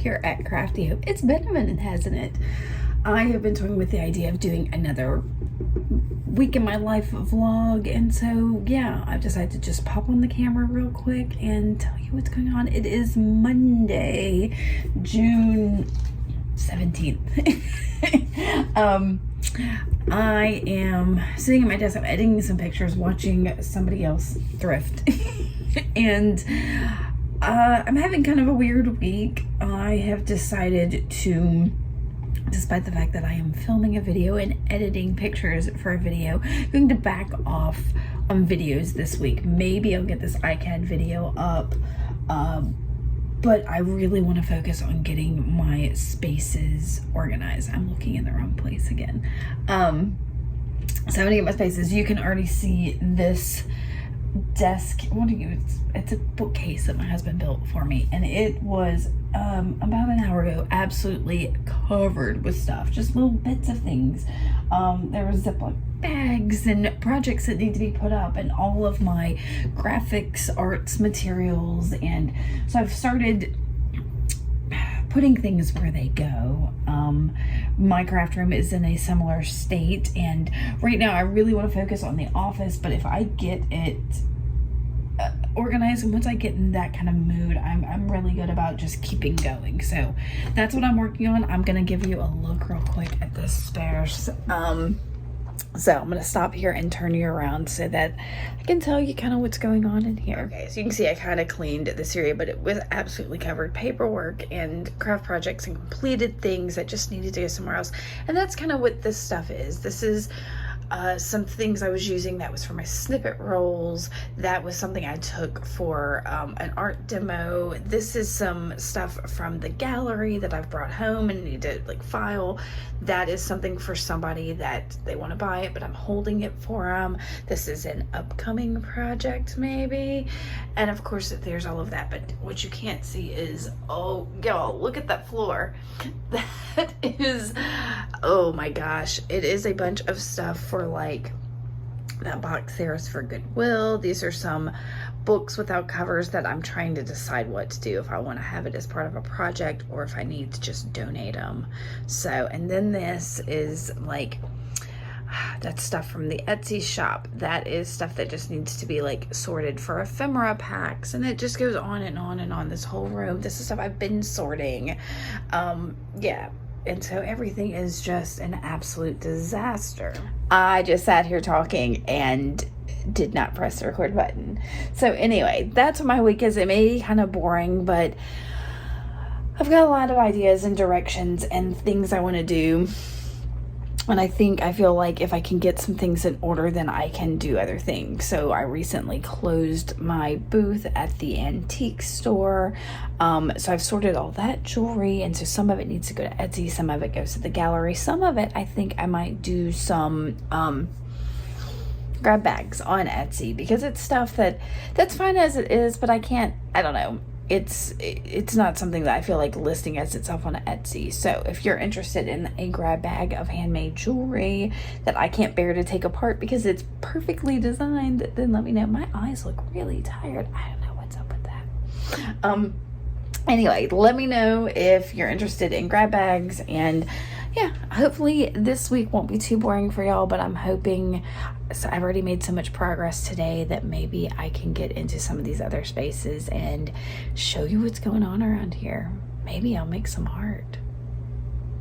here at Crafty Hope. It's been a minute, hasn't it? I have been toying with the idea of doing another week in my life vlog, and so yeah, I've decided to just pop on the camera real quick and tell you what's going on. It is Monday, June 17th. I am sitting at my desk. I'm editing some pictures, watching somebody else thrift. And I'm having kind of a weird week. I have decided to, despite the fact that I am filming a video and editing pictures for a video, I'm going to back off on videos this week. Maybe I'll get this ICAD video up, but I really want to focus on getting my spaces organized. I'm looking in the wrong place again. So I'm gonna get my spaces. You can already see this desk. It's a bookcase that my husband built for me, and it was about an hour ago absolutely covered with stuff, just little bits of things. There was Ziploc bags and projects that need to be put up, and all of my graphics arts materials, and so I've started putting things where they go. My craft room is in a similar state, and right now I really want to focus on the office, but if I get it organized, and once I get in that kind of mood, I'm really good about just keeping going. So that's what I'm working on. I'm gonna give you a look real quick at the spares. So I'm gonna stop here and turn you around so that I can tell you kind of what's going on in here. Okay, so you can see I kind of cleaned this area, but it was absolutely covered. Paperwork and craft projects and completed things that just needed to go somewhere else. And that's kind of what this stuff is. This is some things I was using that was for my snippet rolls. That was something I took for an art demo. This is some stuff from the gallery that I've brought home and need to like file. That is something for somebody that they want to buy it, but I'm holding it for them. This is an upcoming project maybe. And of course there's all of that, but what you can't see is, oh y'all, look at that floor. That is, oh my gosh, it is a bunch of stuff for, like, that box there is for Goodwill. These are some books without covers that I'm trying to decide what to do, if I want to have it as part of a project or if I need to just donate them. So, and then this is like, that's stuff from the Etsy shop. That is stuff that just needs to be like sorted for ephemera packs, and it just goes on and on and on. This whole room, this is stuff I've been sorting. Yeah. And so everything is just an absolute disaster. I just sat here talking and did not press the record button. So anyway, that's what my week is. It may be kind of boring, but I've got a lot of ideas and directions and things I want to do. And I feel like if I can get some things in order, then I can do other things. So I recently closed my booth at the antique store. So I've sorted all that jewelry, and so some of it needs to go to Etsy, some of it goes to the gallery, some of it I think I might do some grab bags on Etsy, because it's stuff that's fine as it is, but I don't know. It's not something that I feel like listing as itself on Etsy. So if you're interested in a grab bag of handmade jewelry that I can't bear to take apart because it's perfectly designed, then let me know. My eyes look really tired. I don't know what's up with that. Anyway, let me know if you're interested in grab bags, and yeah, hopefully this week won't be too boring for y'all, but I'm hoping, so I've already made so much progress today that maybe I can get into some of these other spaces and show you what's going on around here. Maybe I'll make some art.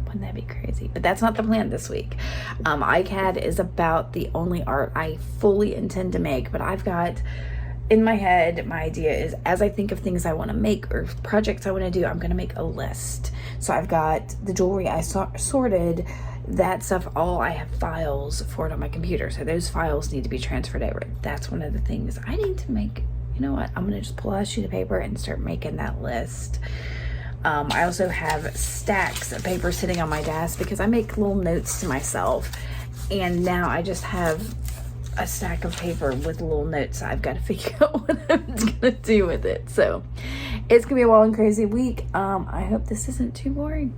Wouldn't that be crazy? But that's not the plan this week. ICAD is about the only art I fully intend to make, but I've got in my head, my idea is, as I think of things I want to make or projects I want to do, I'm going to make a list. So I've got the jewelry I sorted, that stuff, all I have files for it on my computer. So those files need to be transferred over. That's one of the things I need to make. You know what? I'm going to just pull out a sheet of paper and start making that list. I also have stacks of paper sitting on my desk because I make little notes to myself. And now I just have a stack of paper with little notes. I've got to figure out what I'm gonna do with it. So it's gonna be a wild and crazy week. I hope this isn't too boring.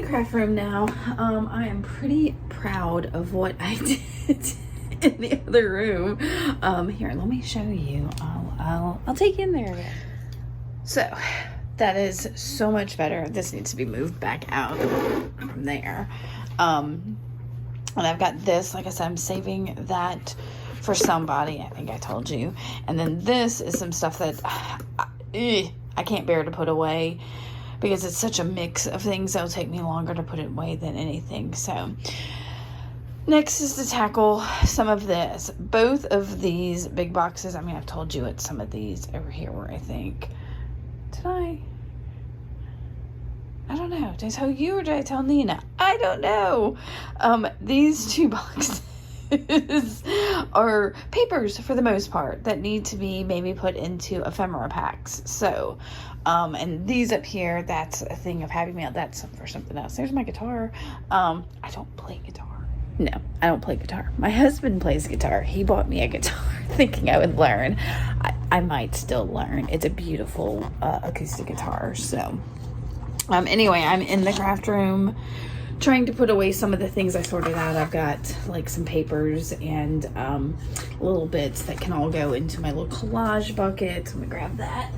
craft room now. I am pretty proud of what I did in the other room. Here, let me show you. I'll take you in there again. So that is so much better. This needs to be moved back out from there. And I've got this, like I said, I'm saving that for somebody. I think I told you. And then this is some stuff that I can't bear to put away because it's such a mix of things that'll take me longer to put it away than anything. So next is to tackle some of this. Both of these big boxes, I mean, I've told you it's some of these over here where I think, did I don't know. Did I tell you or did I tell Nina? I don't know. These two boxes are papers for the most part that need to be maybe put into ephemera packs. So, and these up here, that's a thing of Happy Meal. That's for something else. There's my guitar. I don't play guitar. No, I don't play guitar. My husband plays guitar. He bought me a guitar thinking I would learn. I might still learn. It's a beautiful acoustic guitar. So, anyway, I'm in the craft room trying to put away some of the things I sorted out. I've got like some papers and little bits that can all go into my little collage bucket. Let me grab that.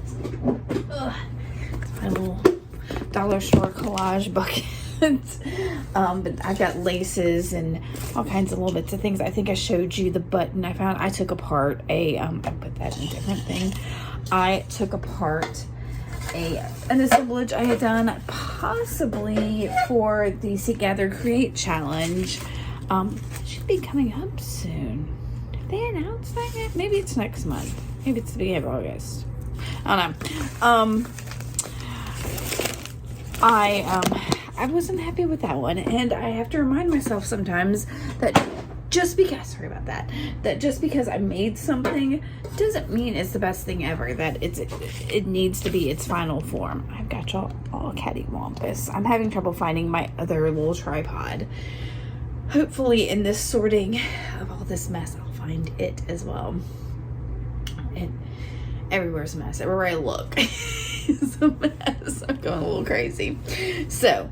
My little dollar store collage bucket. But I've got laces and all kinds of little bits of things. I think I showed you the button I found. I took apart I put that in a different thing. I took apart an assemblage I had done possibly for the Seek, Gather, Create challenge. It should be coming up soon. Did they announce that yet? Maybe it's next month. Maybe it's the beginning of August. I don't know. I wasn't happy with that one, and I have to remind myself sometimes that just because, that just because I made something doesn't mean it's the best thing ever, that it needs to be its final form. I've got y'all all cattywampus. I'm having trouble finding my other little tripod. Hopefully in this sorting of all this mess, I'll find it as well. And everywhere's a mess. Everywhere I look is a mess. I'm going a little crazy. So,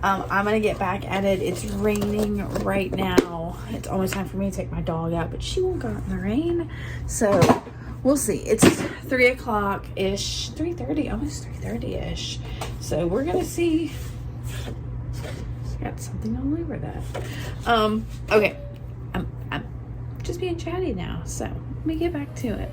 I'm going to get back at it. It's raining right now. It's almost time for me to take my dog out, but she won't go out in the rain. So, we'll see. It's 3 o'clock-ish. 3:30, almost 3:30-ish. So, we're going to see. Got something all over that. Okay. I'm just being chatty now. So, let me get back to it.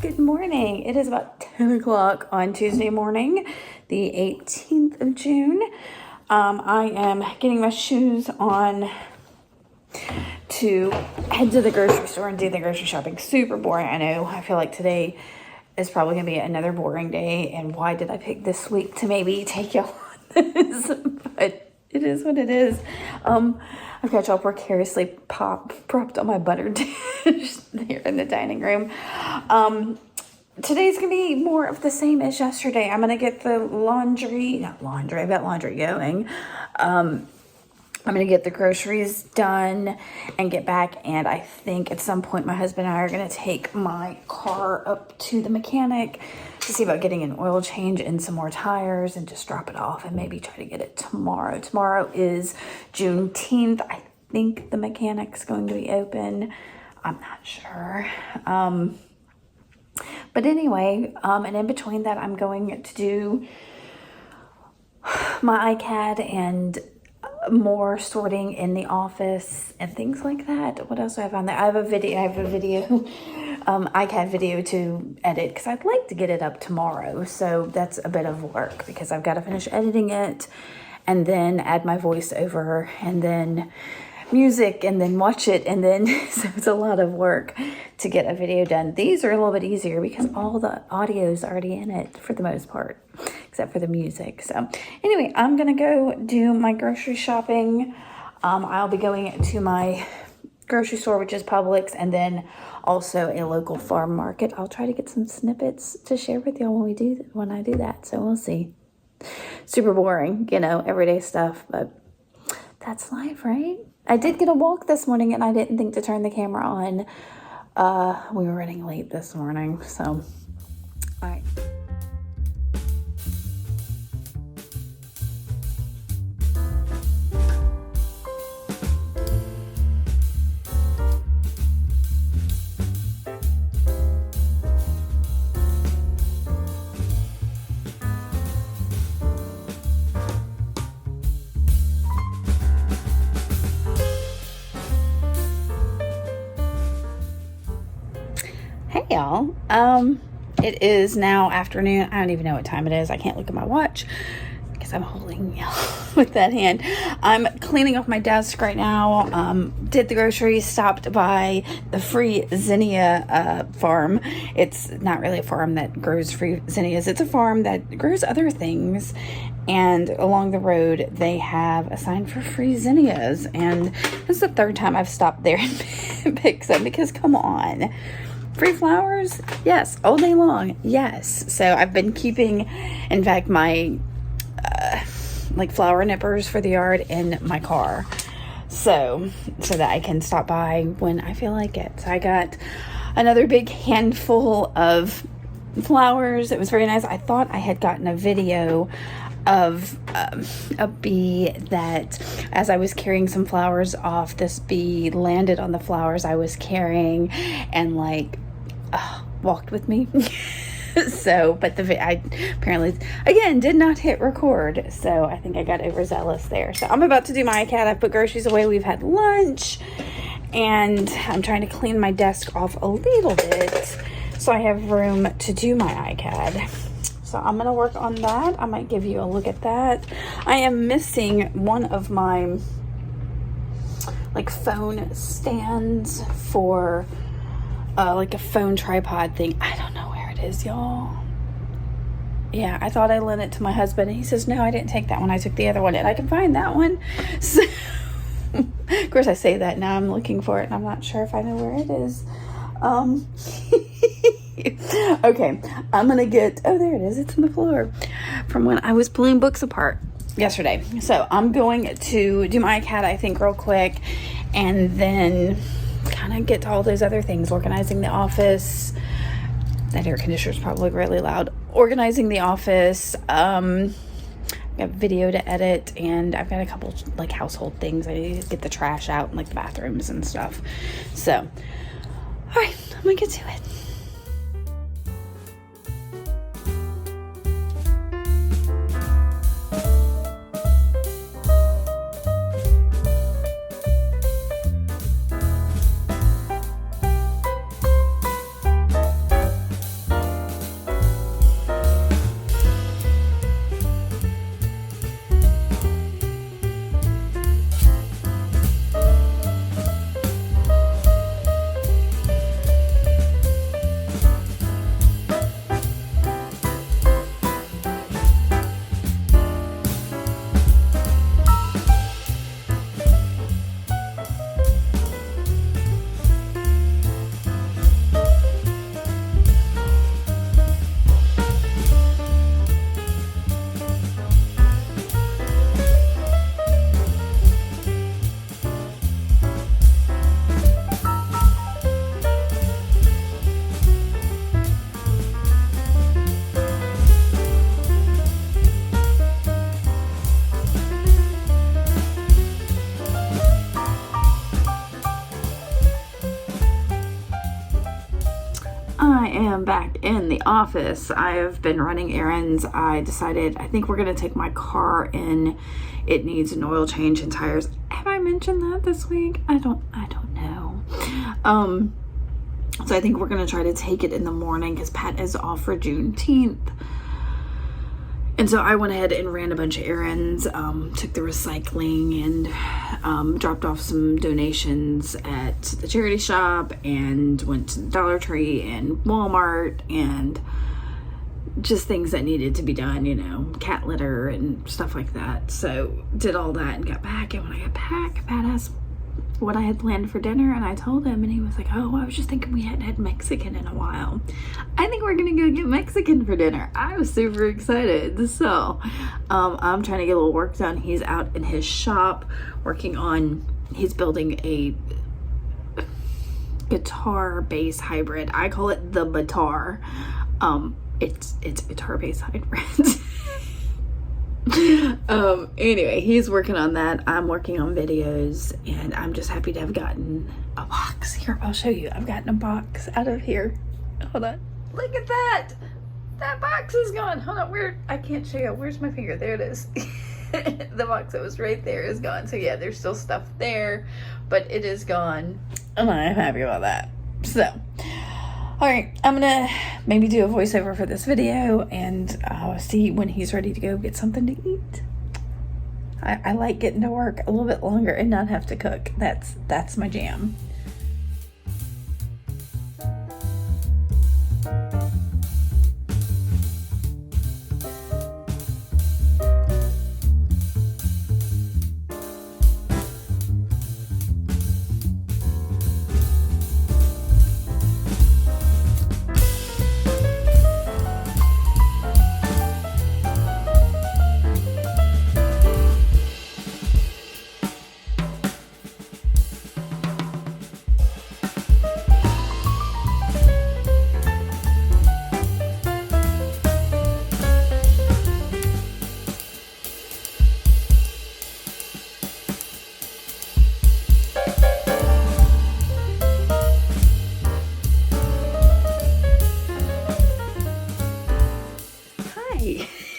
Good morning. It is about 10 o'clock on Tuesday morning, the 18th of June. I am getting my shoes on to head to the grocery store and do the grocery shopping. Super boring, I know. I feel like today is probably going to be another boring day. And why did I pick this week to maybe take y'all on this? But it is what it is. I've got y'all precariously propped on my butter dish there in the dining room. Today's going to be more of the same as yesterday. I'm going to get the I've got laundry going. I'm going to get the groceries done and get back. And I think at some point my husband and I are going to take my car up to the mechanic to see about getting an oil change and some more tires and just drop it off and maybe try to get it tomorrow. Tomorrow is Juneteenth. I think the mechanic's going to be open. I'm not sure. But anyway, and in between that, I'm going to do my ICAD and more sorting in the office and things like that. What else do I have on there? I have a video, ICAD video to edit because I'd like to get it up tomorrow. So that's a bit of work because I've got to finish editing it and then add my voiceover and then music and then watch it, and then so it's a lot of work to get a video done. These are a little bit easier because all the audio is already in it for the most part, except for the music. So anyway, I'm gonna go do my grocery shopping. I'll be going to my grocery store, which is Publix, and then also a local farm market. I'll try to get some snippets to share with y'all when I do that. So we'll see. Super boring, you know, everyday stuff, but that's life, right? I did get a walk this morning and I didn't think to turn the camera on. We were running late this morning, so all right. Hey y'all, it is now afternoon. I don't even know what time it is. I can't look at my watch because I'm holding with that hand. I'm cleaning off my desk right now. Did the groceries, stopped by the free zinnia farm. It's not really a farm that grows free zinnias. It's a farm that grows other things. And along the road, they have a sign for free zinnias. And this is the third time I've stopped there and picked some because come on. Free flowers? Yes. All day long? Yes. So I've been keeping, in fact, my like flower nippers for the yard in my car. So that I can stop by when I feel like it. So I got another big handful of flowers. It was very nice. I thought I had gotten a video of a bee that, as I was carrying some flowers off, this bee landed on the flowers I was carrying and like walked with me. So, but I apparently again did not hit record, so I think I got overzealous there. So I'm about to do my ICAD. I put groceries away. We've had lunch and I'm trying to clean my desk off a little bit so I have room to do my ICAD. So I'm going to work on that. I might give you a look at that. I am missing one of my like phone stands for like a phone tripod thing. I don't know where it is, y'all. Yeah, I thought I lent it to my husband and he says, no, I didn't take that one. I took the other one and I can find that one. So of course I say that now I'm looking for it and I'm not sure if I know where it is. Okay, I'm gonna get, oh, there it is. It's on the floor from when I was pulling books apart yesterday. So I'm going to do my ICAD, I think, real quick, and then kind of get to all those other things, organizing the office. That air conditioner is probably really loud. Organizing the office. I got video to edit, and I've got a couple like household things. I need to get the trash out and like the bathrooms and stuff. So, all right, I'm gonna get to it. I am back in the office. I have been running errands. I decided, I think we're going to take my car in. It needs an oil change and tires. Have I mentioned that this week? I don't know. So I think we're going to try to take it in the morning because Pat is off for Juneteenth. And so I went ahead and ran a bunch of errands, took the recycling and dropped off some donations at the charity shop and went to the Dollar Tree and Walmart and just things that needed to be done, you know, cat litter and stuff like that. So did all that and got back. And when I got back, Pat asked what I had planned for dinner, and I told him, and he was like, oh, I was just thinking we hadn't had Mexican in a while. I think we're gonna go get Mexican for dinner. I was super excited. So I'm trying to get a little work done. He's out in his shop working on, he's building a guitar bass hybrid. I call it the Batar. It's guitar bass hybrid. Anyway, he's working on that. I'm working on videos, and I'm just happy to have gotten a box. Here, I'll show you. I've gotten a box out of here. Hold on. Look at that. That box is gone. Hold on. Where? I can't show you. Where's my finger? There it is. The box that was right there is gone. So yeah, there's still stuff there, but it is gone. And I'm happy about that. So, all right, I'm gonna maybe do a voiceover for this video, and I'll see when he's ready to go get something to eat. I like getting to work a little bit longer and not have to cook. That's my jam.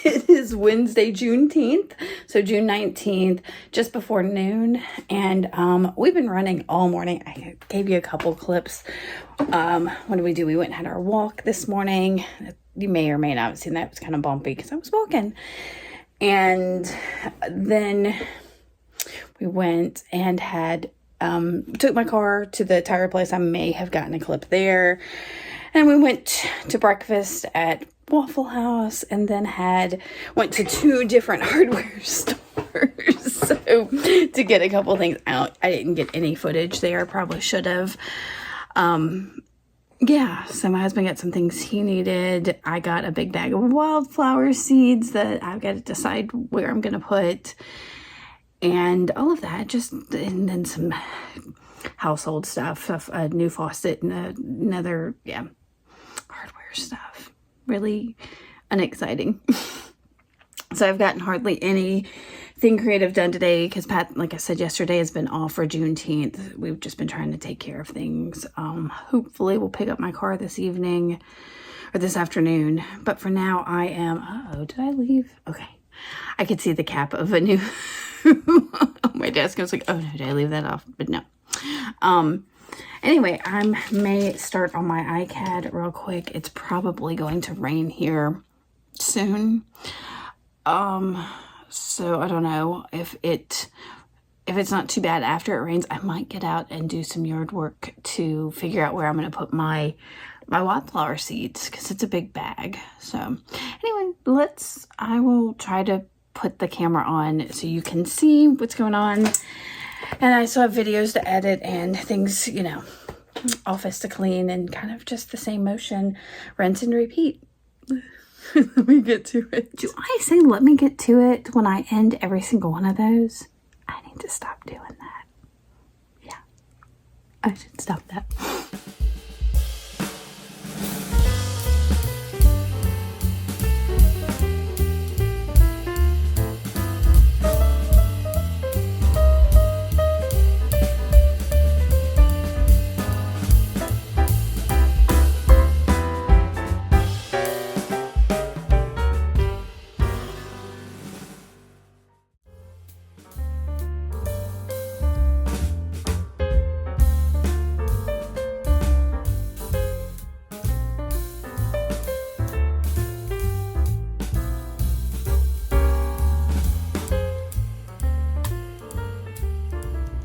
It is Wednesday, Juneteenth, so June 19th, just before noon, and we've been running all morning. I gave you a couple clips. What did we do? We went and had our walk this morning. You may or may not have seen that. It was kind of bumpy because I was walking. And then we went and took my car to the tire place. I may have gotten a clip there. And we went to breakfast at Waffle House, and then went to 2 different hardware stores so to get a couple things out. I didn't get any footage there. Probably should have. Yeah, so my husband got some things he needed. I got a big bag of wildflower seeds that I've got to decide where I'm going to put, and all of that. And then some household stuff, a new faucet and another, hardware stuff. Really unexciting. So I've gotten hardly anything creative done today because Pat, like I said yesterday, has been off for Juneteenth. We've just been trying to take care of things. Hopefully we'll pick up my car this evening or this afternoon. But for now I am, did I leave? Okay. I could see the cap of a new on my desk. I was like, oh no, did I leave that off? But no. Anyway, I may start on my ICAD real quick. It's probably going to rain here soon. So I don't know if it's not too bad after it rains. I might get out and do some yard work to figure out where I'm going to put my wildflower seeds because it's a big bag. So anyway, I will try to put the camera on so you can see what's going on. And I still have videos to edit and things, office to clean, and kind of just the same motion, rinse and repeat. Let me get to it. Do I say let me get to it when I end every single one of those? I need to stop doing that. Yeah, I should stop that.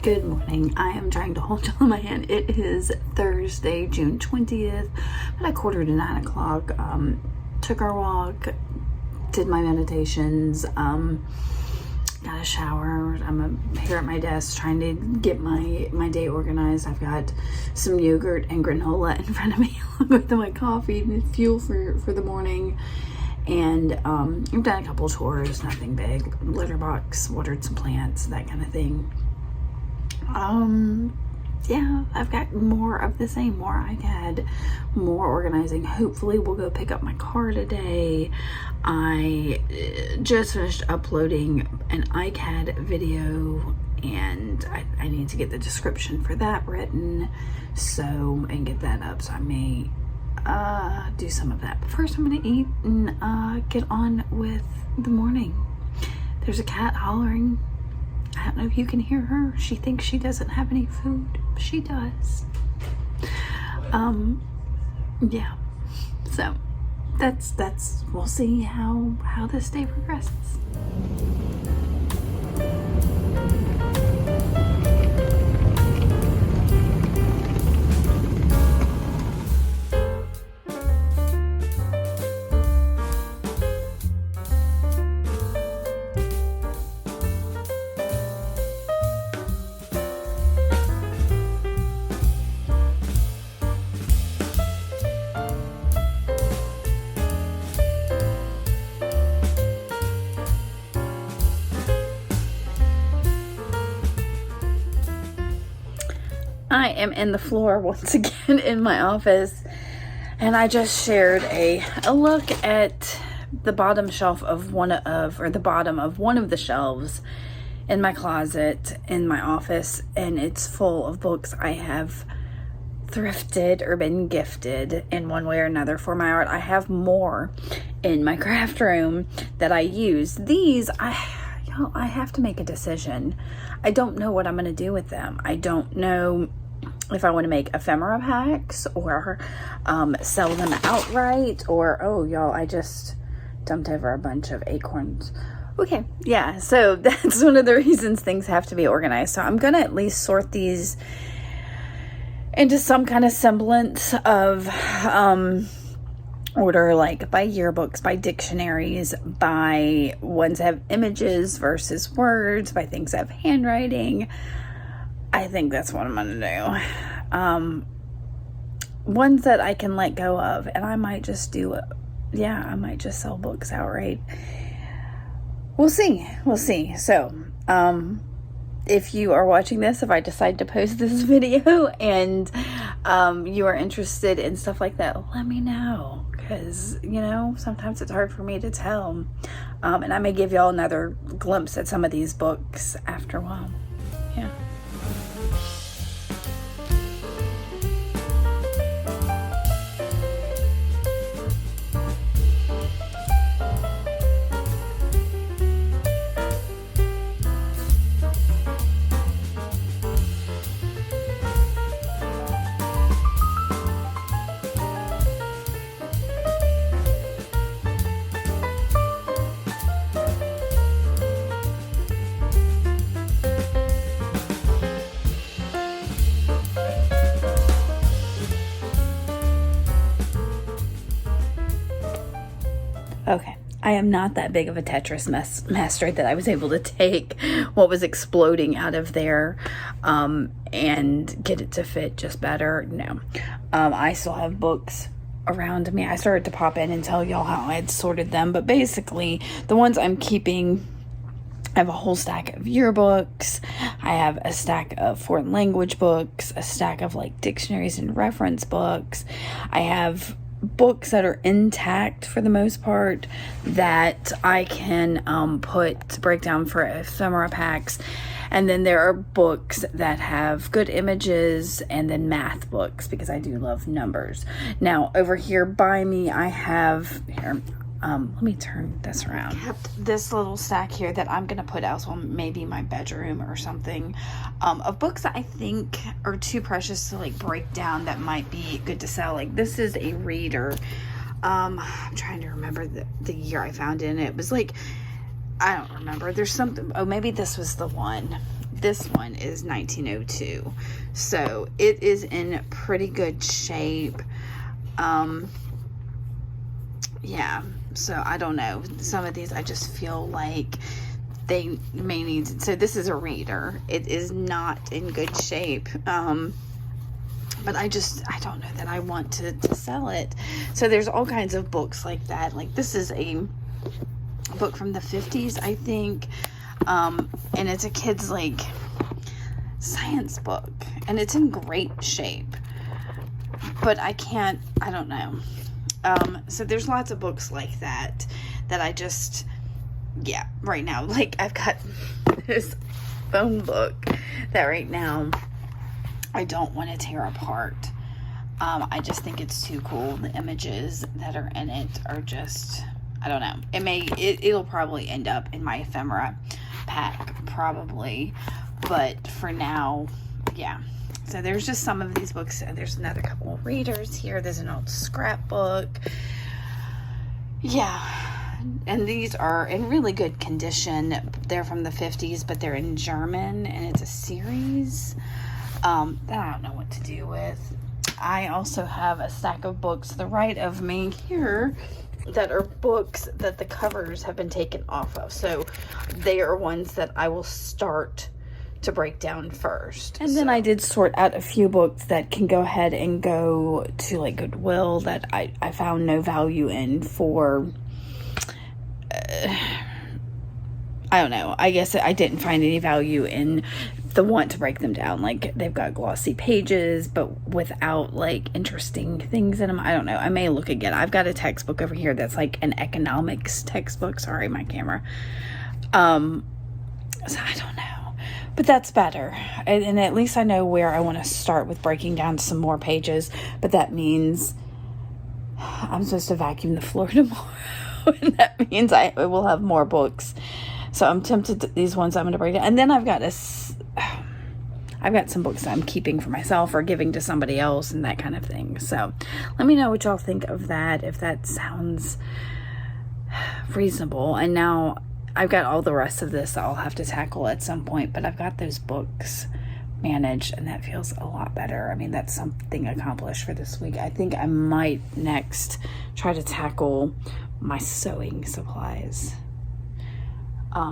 Good morning. I am trying to hold you in my hand. It is Thursday, June 20th, about 8:45. Took our walk, did my meditations, got a shower. I'm here at my desk trying to get my day organized. I've got some yogurt and granola in front of me along with my coffee and fuel for the morning. And I've done a couple chores, nothing big. Litter box, watered some plants, that kind of thing. Yeah, I've got more of the same, more ICAD, more organizing. Hopefully we'll go pick up my car today. I just finished uploading an ICAD video, and I need to get the description for that written, and get that up, so I may do some of that. But first I'm gonna eat and get on with the morning. There's a cat hollering. I don't know if you can hear her. She thinks she doesn't have any food. She does. Yeah. So that's we'll see how this day progresses. I am in the floor once again in my office, and I just shared a look at the bottom shelf of the bottom of one of the shelves in my closet in my office, and it's full of books I have thrifted or been gifted in one way or another for my art. I have more in my craft room that I use. These, I have to make a decision. I don't know what I'm going to do with them. I don't know if I want to make ephemera packs or sell them outright, or I just dumped over a bunch of acorns. Okay, yeah, so that's one of the reasons things have to be organized. So I'm going to at least sort these into some kind of semblance of order, like by yearbooks, by dictionaries, by ones that have images versus words, by things that have handwriting. I think that's what I'm gonna do. Ones that I can let go of, and I might just I might just sell books outright. We'll see. So, if you are watching this, if I decide to post this video and you are interested in stuff like that, let me know, because sometimes it's hard for me to tell, and I may give y'all another glimpse at some of these books after a while. Yeah. Okay, I am not that big of a Tetris master that I was able to take what was exploding out of there and get it to fit just better. No, I still have books around me. I started to pop in and tell y'all how I had sorted them, but basically the ones I'm keeping, I have a whole stack of yearbooks. I have a stack of foreign language books, a stack of like dictionaries and reference books. I have books that are intact for the most part that I can break down for ephemera packs. And then there are books that have good images, and then math books, because I do love numbers. Now over here by me I have let me turn this around. Kept this little stack here that I'm gonna put out, maybe my bedroom or something, of books that I think are too precious to like break down, that might be good to sell. Like this is a reader. I'm trying to remember the year I found it. It was like, I don't remember. There's something. Oh, maybe this was the one. this one is 1902. So it is in pretty good shape. Yeah, so I don't know. Some of these I just feel like they may need, so this is a reader. It is not in good shape. But I don't know that I want to sell it. So there's all kinds of books like that. Like this is a book from the 50s, I think. And it's a kid's like science book. And it's in great shape. But I don't know. So there's lots of books like that I just, yeah, right now. Like I've got this phone book that right now I don't want to tear apart. I just think it's too cool. The images that are in it are just, I don't know. It'll probably end up in my ephemera pack, probably. But for now, yeah. So there's just some of these books. There's another couple of readers here. There's an old scrapbook. Yeah. And these are in really good condition. They're from the 50s, but they're in German, and it's a series that I don't know what to do with. I also have a stack of books to the right of me here that are books that the covers have been taken off of. So they are ones that I will start to break down first. And then I did sort out a few books that can go ahead and go to like Goodwill that I found no value in for I don't know. I guess I didn't find any value in the want to break them down. Like they've got glossy pages, but without like interesting things in them. I don't know. I may look again. I've got a textbook over here that's like an economics textbook. Sorry, my camera. So I don't know, but that's better. And at least I know where I want to start with breaking down some more pages. But that means I'm supposed to vacuum the floor tomorrow. And that means I will have more books. So I'm tempted to, these ones I'm going to break down. And then I've got some books that I'm keeping for myself or giving to somebody else and that kind of thing. So let me know what y'all think of that, if that sounds reasonable. And now I've got all the rest of this I'll have to tackle at some point, but I've got those books managed and that feels a lot better. I mean, that's something accomplished for this week. I think I might next try to tackle my sewing supplies.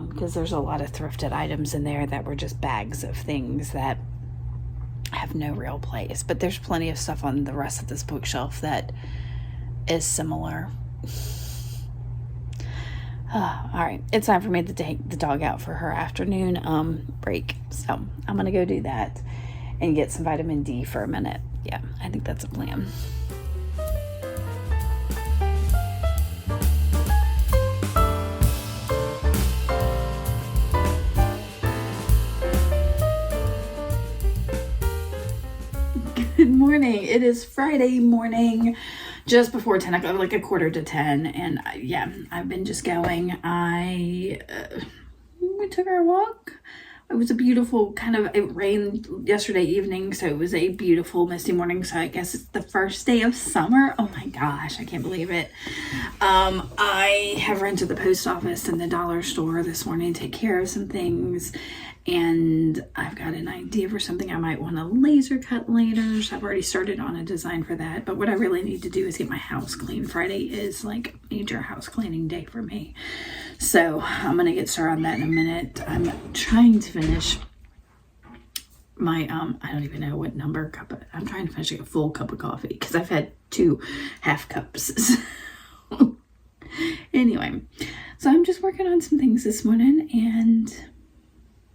Because there's a lot of thrifted items in there that were just bags of things that have no real place. But there's plenty of stuff on the rest of this bookshelf that is similar. All right, it's time for me to take the dog out for her afternoon break. So I'm going to go do that and get some vitamin D for a minute. Yeah, I think that's a plan. Good morning. It is Friday morning, just before 10 o'clock, like a quarter to 10. And yeah, I've been just going. We took our walk. It was a beautiful it rained yesterday evening, so it was a beautiful misty morning. So I guess it's the first day of summer. Oh my gosh, I can't believe it. I have run to the post office and the dollar store this morning to take care of some things. And I've got an idea for something I might want to laser cut later. So I've already started on a design for that. But what I really need to do is get my house clean. Friday is like major house cleaning day for me. So I'm going to get started on that in a minute. I'm trying to finish my, I don't even know what number cup. I'm trying to finish like a full cup of coffee because I've had 2 half cups. Anyway, so I'm just working on some things this morning and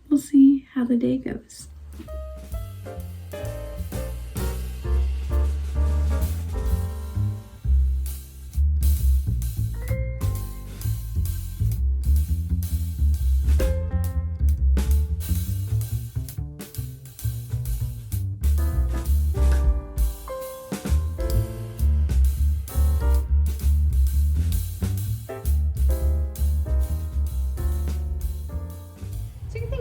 we'll see how the day goes.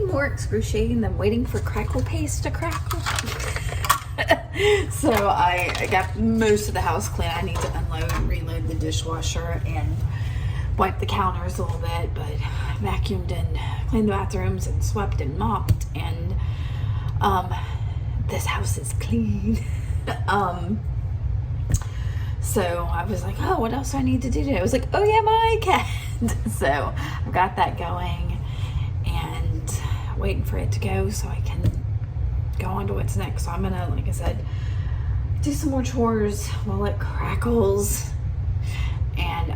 More excruciating than waiting for crackle paste to crackle. So I got most of the house clean. I need to unload and reload the dishwasher and wipe the counters a little bit, but vacuumed and cleaned the bathrooms and swept and mopped, and this house is clean. So I was like, oh, what else do I need to do today? I was like, oh yeah, my ICAD. So I've got that going and waiting for it to go so I can go on to what's next. So I'm gonna, like I said, do some more chores while it crackles. And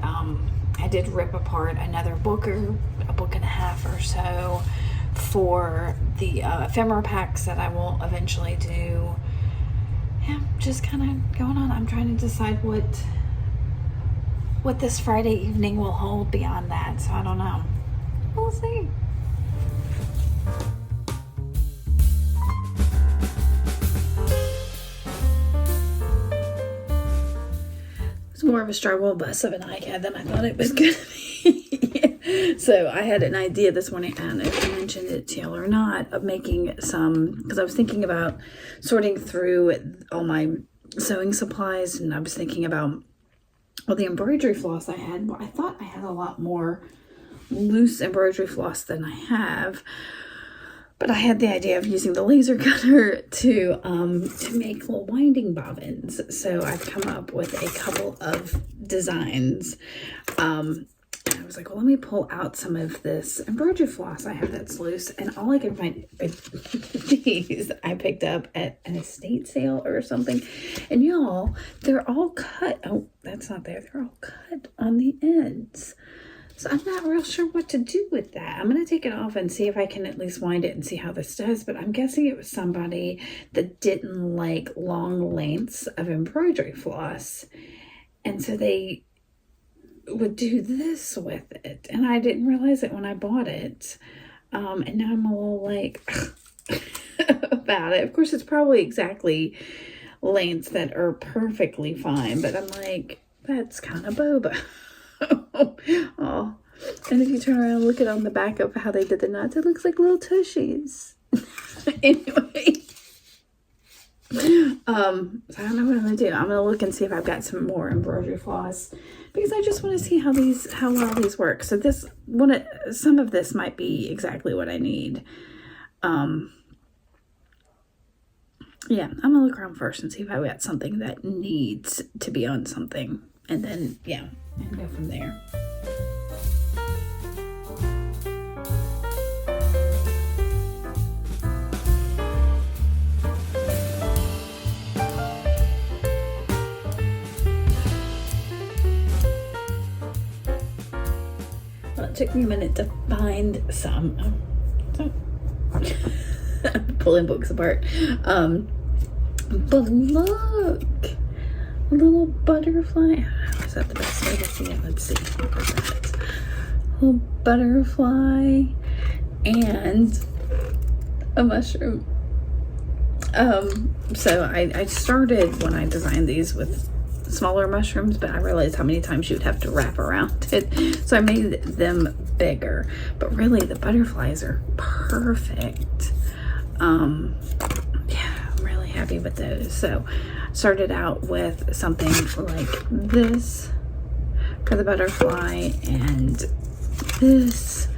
I did rip apart another book or a book and a half or so for the ephemera packs that I will eventually do. Yeah, just kind of going on. I'm trying to decide what this Friday evening will hold beyond that. So I don't know. We'll see. It's more of a struggle bus of an ICAD than I thought it was going to be. So I had an idea this morning, I don't know if I mentioned it to y'all or not, of making some, because I was thinking about sorting through all my sewing supplies, and I was thinking about all the embroidery floss I had. Well, I thought I had a lot more loose embroidery floss than I have, but I had the idea of using the laser cutter to make little winding bobbins. So I've come up with a couple of designs. I was like, well, let me pull out some of this embroidery floss I have that's loose. And all I can find are these I picked up at an estate sale or something. And y'all, they're all cut. Oh, that's not there. They're all cut on the ends. So I'm not real sure what to do with that. I'm going to take it off and see if I can at least wind it and see how this does. But I'm guessing it was somebody that didn't like long lengths of embroidery floss. And so they would do this with it, and I didn't realize it when I bought it, and now I'm a little like about it. Of course, it's probably exactly lengths that are perfectly fine, but I'm like, that's kind of boba. Oh, and if you turn around and look at on the back of how they did the knots, it looks like little tushies. Anyway, so I don't know what I'm gonna do. I'm gonna look and see if I've got some more embroidery floss, because I just want to see how well these work. So some of this might be exactly what I need. Yeah, I'm gonna look around first and see if I've got something that needs to be on something, and then yeah, and go from there. It took me a minute to find some. Pulling books apart. But look, a little butterfly. Is that the best way to see it? Let's see. A little butterfly and a mushroom. So I started when I designed these with smaller mushrooms, but I realized how many times you'd have to wrap around it, so I made them bigger. But really, the butterflies are perfect. Yeah, I'm really happy with those. So started out with something like this for the butterfly and this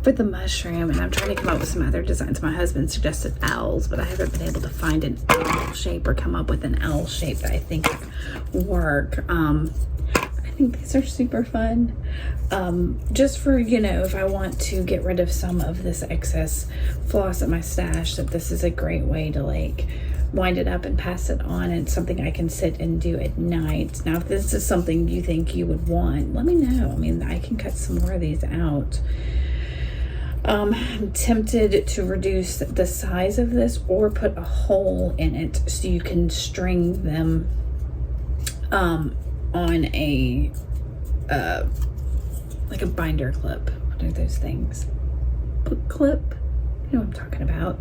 for the mushroom, and I'm trying to come up with some other designs. My husband suggested owls, but I haven't been able to find an owl shape or come up with an owl shape that I think would work. I think these are super fun. Just for, if I want to get rid of some of this excess floss at my stash, that this is a great way to like wind it up and pass it on, and something I can sit and do at night. Now, if this is something you think you would want, let me know. I mean, I can cut some more of these out. I'm tempted to reduce the size of this or put a hole in it so you can string them on a like a binder clip. What are those things? Book clip? You know what I'm talking about.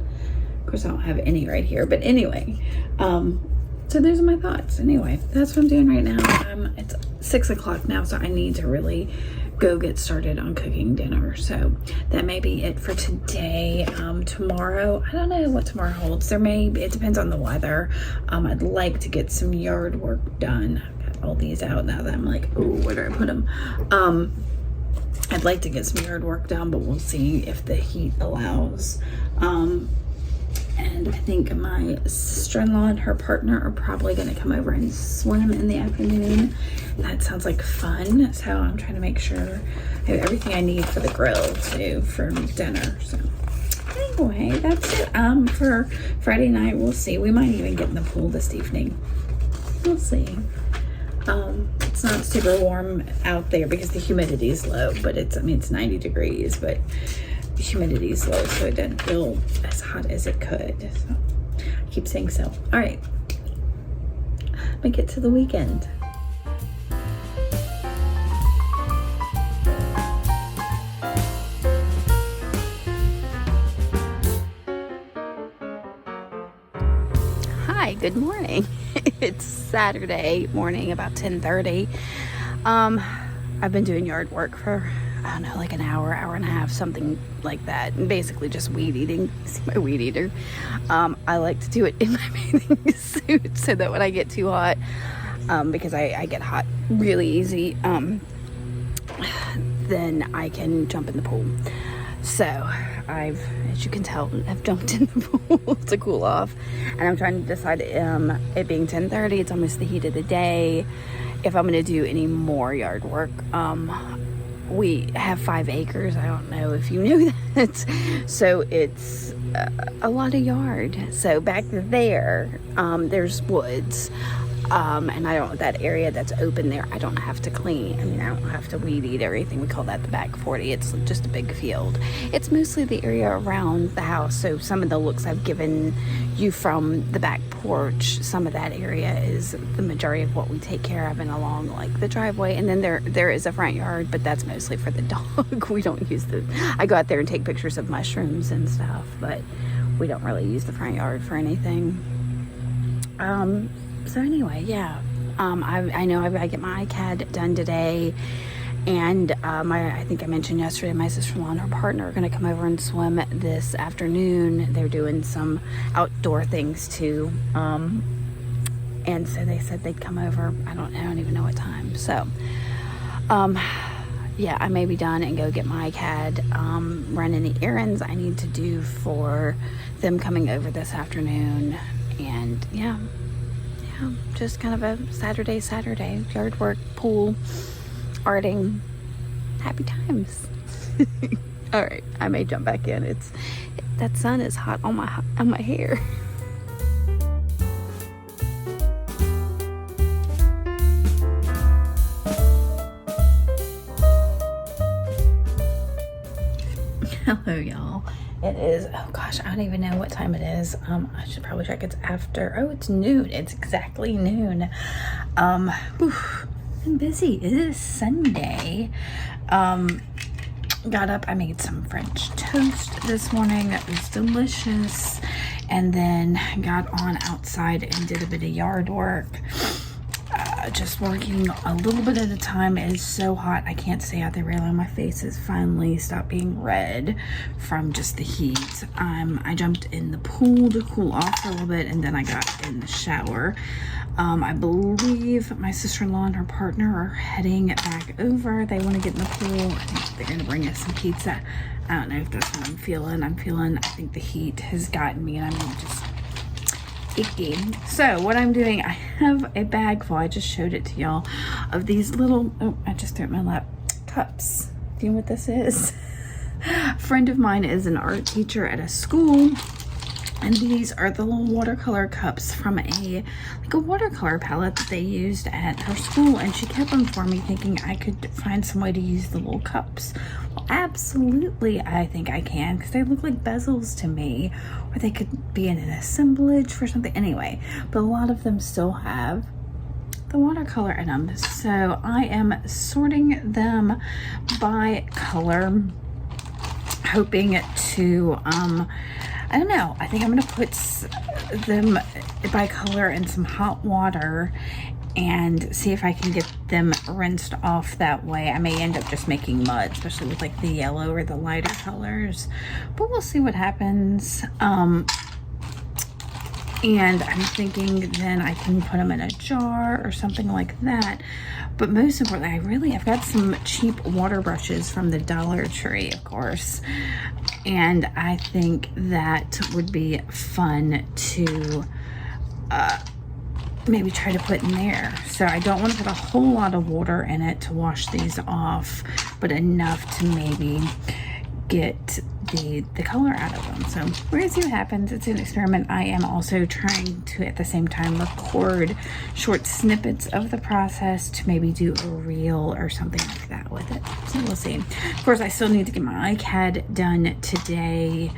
Of course, I don't have any right here, but anyway, so those are my thoughts. Anyway, that's what I'm doing right now. It's 6 o'clock now, so I need to really go get started on cooking dinner. So that may be it for today. Tomorrow, I don't know what tomorrow holds. It depends on the weather. I'd like to get some yard work done. I've got all these out now that I'm like, oh, where do I put them? I'd like to get some yard work done, but we'll see if the heat allows. And I think my sister-in-law and her partner are probably going to come over and swim in the afternoon. That sounds like fun. So I'm trying to make sure I have everything I need for the grill too for dinner. So anyway, that's it. For Friday night, we'll see. We might even get in the pool this evening. We'll see. It's not super warm out there because the humidity is low, but it's 90 degrees, but the humidity is low, so it doesn't feel as hot as it could. So I keep saying so. All right, let me get to the weekend. Hi, good morning. It's Saturday morning, about 10:30. I've been doing yard work for, I don't know, like an hour and a half, something like that. And basically just weed eating. See my weed eater? I like to do it in my bathing suit so that when I get too hot, because I get hot really easy, then I can jump in the pool. So as you can tell, I've jumped in the pool to cool off, and I'm trying to decide, it being 10:30, it's almost the heat of the day, if I'm going to do any more yard work. We have 5 acres. I don't know if you knew that. So it's a lot of yard. So back there, there's woods. And that area that's open there, I don't have to clean. I don't have to weed eat everything. We call that the back 40. It's just a big field. It's mostly the area around the house. So some of the looks I've given you from the back porch, some of that area is the majority of what we take care of and along like the driveway. And then there is a front yard, but that's mostly for the dog. We don't use I go out there and take pictures of mushrooms and stuff, but we don't really use the front yard for anything. So anyway, yeah, I know I get my ICAD done today, and I think I mentioned yesterday, my sister-in-law and her partner are going to come over and swim this afternoon. They're doing some outdoor things too, and so they said they'd come over. I don't even know what time. So, yeah, I may be done and go get my ICAD, run any errands I need to do for them coming over this afternoon, and yeah. Just kind of a Saturday, yard work, pool, arting, happy times. All right, I may jump back in. That sun is hot on my hair. Hello, y'all. It is, oh gosh, I don't even know what time it is. I should probably check. It's after, it's noon. It's exactly noon. I'm busy. It is Sunday. Got up, I made some French toast this morning. It was delicious. And then got on outside and did a bit of yard work. Just working a little bit at a time. It is so hot, I can't stay out there really. My face has finally stopped being red from just the heat. I jumped in the pool to cool off for a little bit, and then I got in the shower. I believe my sister-in-law and her partner are heading back over. They want to get in the pool. I think they're going to bring us some pizza. I don't know if that's what I'm feeling. I think the heat has gotten me, and I'm just icky. So what I'm doing, I have a bag full, I just showed it to y'all, of these little, I just threw it in my lap, cups. Do you know what this is? A friend of mine is an art teacher at a school, and these are the little watercolor cups from a watercolor palette that they used at her school, and she kept them for me thinking I could find some way to use the little cups. Well, absolutely, I think I can, because they look like bezels to me, or they could be in an assemblage for something. Anyway, but a lot of them still have the watercolor in them, so I am sorting them by color, hoping to I don't know, I think I'm gonna put them by color in some hot water and see if I can get them rinsed off that way. I may end up just making mud, especially with like the yellow or the lighter colors, but we'll see what happens. And I'm thinking then I can put them in a jar or something like that. But most importantly, I've got some cheap water brushes from the Dollar Tree, of course. And I think that would be fun to maybe try to put in there. So I don't want to put a whole lot of water in it to wash these off, but enough to maybe get the color out of them. So we're gonna see what happens. It's an experiment. I am also trying to at the same time record short snippets of the process to maybe do a reel or something like that with it. So we'll see. Of course, I still need to get my ICAD done today.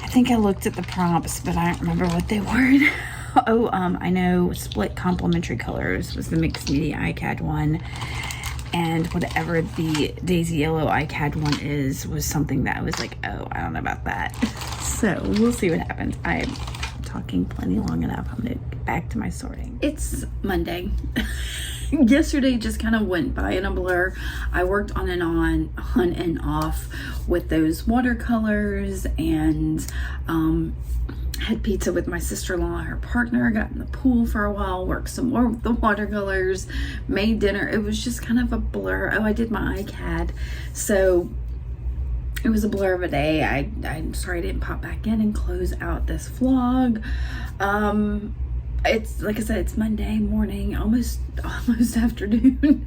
I think I looked at the prompts, but I don't remember what they were. Oh, I know split complementary colors was the mixed media ICAD one. And whatever the Daisy Yellow ICAD one was something that I was like, oh, I don't know about that. So we'll see what happens. I'm talking plenty long enough. I'm gonna get back to my sorting. It's Monday. Yesterday just kind of went by in a blur. I worked on and off with those watercolors, and had pizza with my sister-in-law and her partner, got in the pool for a while, worked some more with the watercolors, made dinner. It was just kind of a blur. Oh, I did my ICAD, so it was a blur of a day. I'm sorry I didn't pop back in and close out this vlog. It's like I said, it's Monday morning, almost afternoon.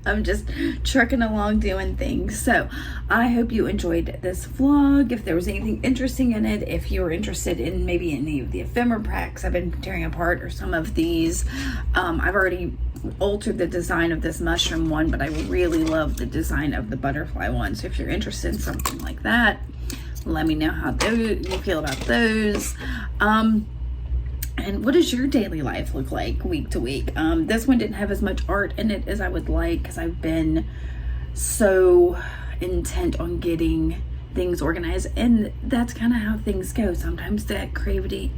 I'm just trucking along doing things. So I hope you enjoyed this vlog. If there was anything interesting in it, if you were interested in maybe any of the ephemera packs I've been tearing apart, or some of these, I've already altered the design of this mushroom one, but I really love the design of the butterfly one. So if you're interested in something like that, let me know how you feel about those. And what does your daily life look like week to week? This one didn't have as much art in it as I would like, because I've been so intent on getting things organized, and that's kind of how things go. Sometimes that creativity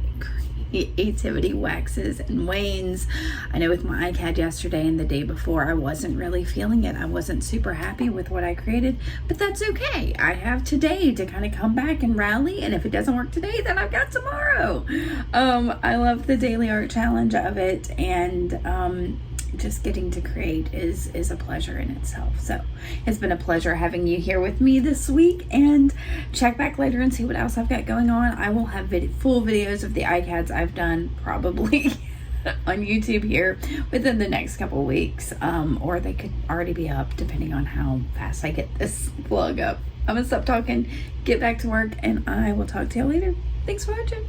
waxes and wanes. I know with my ICAD yesterday and the day before, I wasn't really feeling it. I wasn't super happy with what I created, but that's okay. I have today to kind of come back and rally, and if it doesn't work today, then I've got tomorrow. I love the daily art challenge of it, and just getting to create is a pleasure in itself. So it's been a pleasure having you here with me this week, and check back later and see what else I've got going on. I will have full videos of the ICADs I've done probably on YouTube here within the next couple of weeks, or they could already be up depending on how fast I get this vlog up. I'm gonna stop talking, get back to work, and I will talk to you later. Thanks for watching.